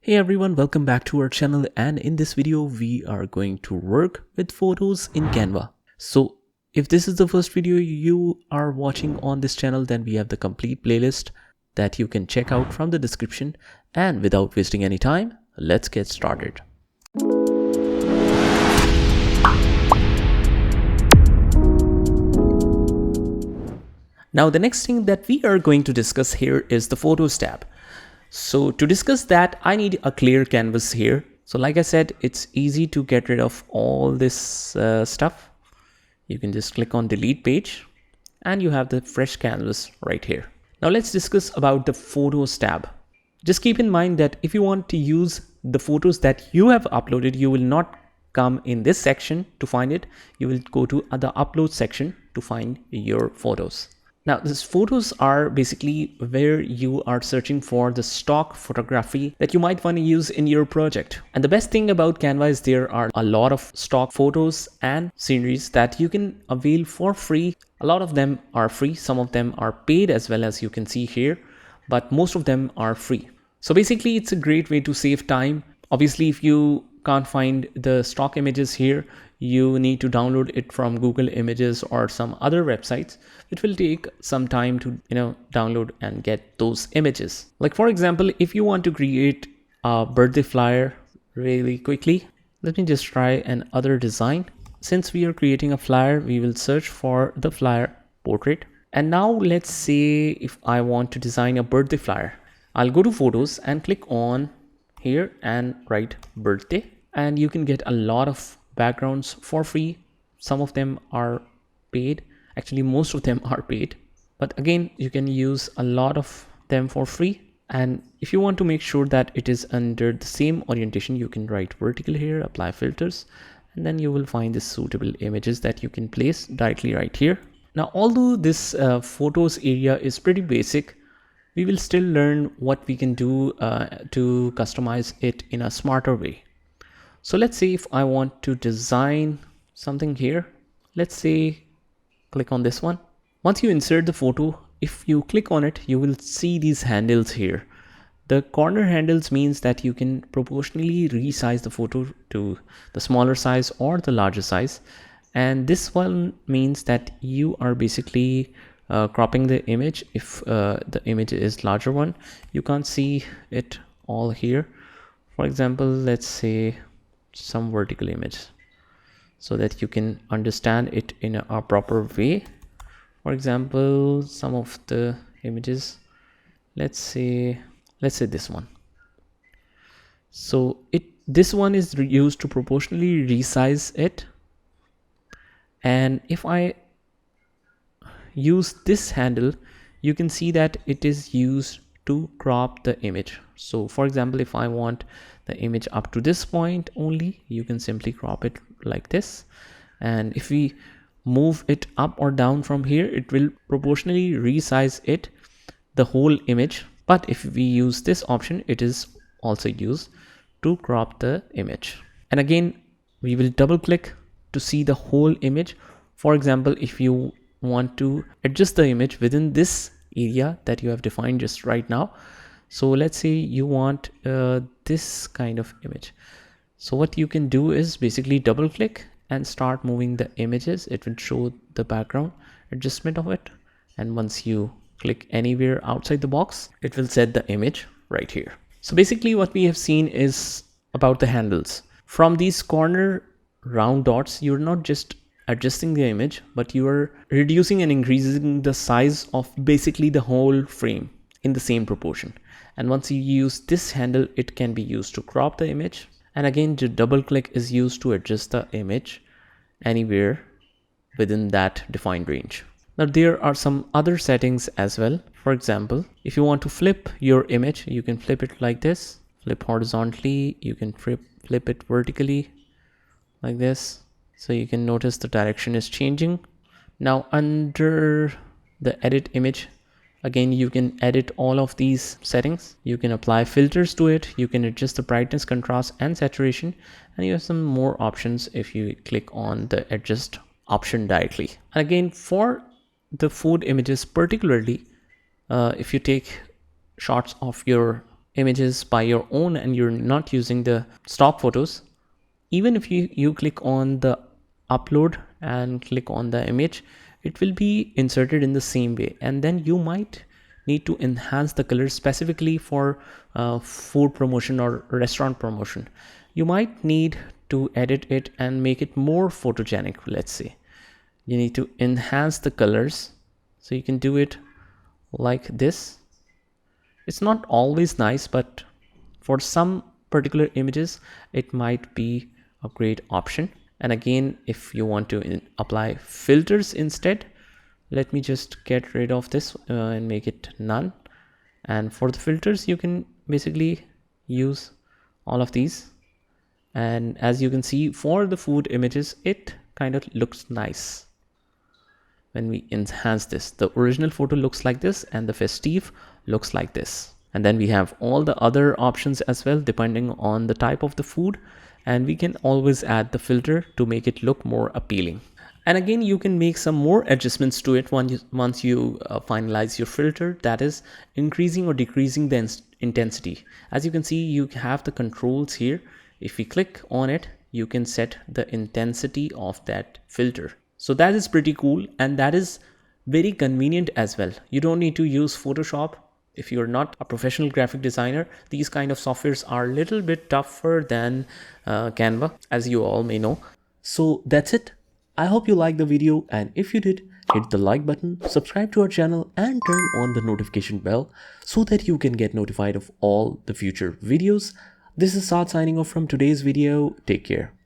Hey everyone, welcome back to our channel, and in this video we are going to work with photos in Canva. So if this is the first video you are watching on this channel, then we have the complete playlist that you can check out from the description. And without wasting any time, let's get started. Now the next thing that we are going to discuss here is the Photos tab. So to discuss that, I need a clear canvas here. So like I said, it's easy to get rid of all this stuff. You can just click on delete page and you have the fresh canvas right here. Now let's discuss about the Photos tab. Just keep in mind that if you want to use the photos that you have uploaded, you will not come in this section to find it. You will go to the upload section to find your photos. Now, these photos are basically where you are searching for the stock photography that you might want to use in your project. And the best thing about Canva is there are a lot of stock photos and sceneries that you can avail for free. A lot of them are free. Some of them are paid as well, as you can see here, but most of them are free. So basically, it's a great way to save time. Obviously, if you can't find the stock images here, you need to download it from Google Images or some other websites. It will take some time to download and get those images. Like for example, if you want to create a birthday flyer really quickly, let me just try another design. Since we are creating a flyer, we will search for the flyer portrait. And now let's say if I want to design a birthday flyer, I'll go to photos and click on here and write birthday, and you can get a lot of backgrounds for free. Some of them are paid. Actually, most of them are paid, but again, you can use a lot of them for free. And if you want to make sure that it is under the same orientation, you can write vertical here, apply filters, and then you will find the suitable images that you can place directly right here. Now, although this photos area is pretty basic, we will still learn what we can do to customize it in a smarter way. So let's say if I want to design something here, let's say click on this one. Once you insert the photo, if you click on it, you will see these handles here. The corner handles means that you can proportionally resize the photo to the smaller size or the larger size. And this one means that you are basically cropping the image. If the image is larger one, you can't see it all here. For example, let's say some vertical image so that you can understand it in a proper way. For example, some of the images, let's say this one. So this one is used to proportionally resize it. And if I use this handle, you can see that it is used to crop the image. So for example, if I want the image up to this point only, you can simply crop it like this. And if we move it up or down from here, it will proportionally resize it, the whole image. But if we use this option, it is also used to crop the image. And again, we will double click to see the whole image. For example, if you want to adjust the image within this area that you have defined just right now. So let's say you want this kind of image. So what you can do is basically double click and start moving the images. It will show the background adjustment of it. And once you click anywhere outside the box, it will set the image right here. So basically what we have seen is about the handles. From these corner round dots, you're not just adjusting the image, but you are reducing and increasing the size of basically the whole frame in the same proportion. And once you use this handle, it can be used to crop the image. And again, the double click is used to adjust the image anywhere within that defined range. Now there are some other settings as well. For example, if you want to flip your image, you can flip it like this, flip horizontally, you can flip it vertically like this. So you can notice the direction is changing. Now under the edit image, again, you can edit all of these settings. You can apply filters to it. You can adjust the brightness, contrast, and saturation. And you have some more options if you click on the adjust option directly. And again, for the food images particularly, if you take shots of your images by your own and you're not using the stock photos, even if you click on the upload and click on the image, it will be inserted in the same way. And then you might need to enhance the colors specifically for food promotion or restaurant promotion. You might need to edit it and make it more photogenic. Let's say you need to enhance the colors, so you can do it like this. It's not always nice, but for some particular images it might be a great option. And again, if you want to apply filters instead, let me just get rid of this and make it none. And for the filters, you can basically use all of these. And as you can see, for the food images, it kind of looks nice. When we enhance this, the original photo looks like this and the festive looks like this. And then we have all the other options as well, depending on the type of the food. And we can always add the filter to make it look more appealing. And again, you can make some more adjustments to it once you finalize your filter, that is increasing or decreasing the intensity. As you can see, you have the controls here. If we click on it, you can set the intensity of that filter. So that is pretty cool, and that is very convenient as well. You don't need to use Photoshop. If you're not a professional graphic designer, these kind of softwares are a little bit tougher than Canva, as you all may know. So that's it. I hope you liked the video, and if you did, hit the like button, subscribe to our channel and turn on the notification bell so that you can get notified of all the future videos. This is Saad signing off from today's video. Take care.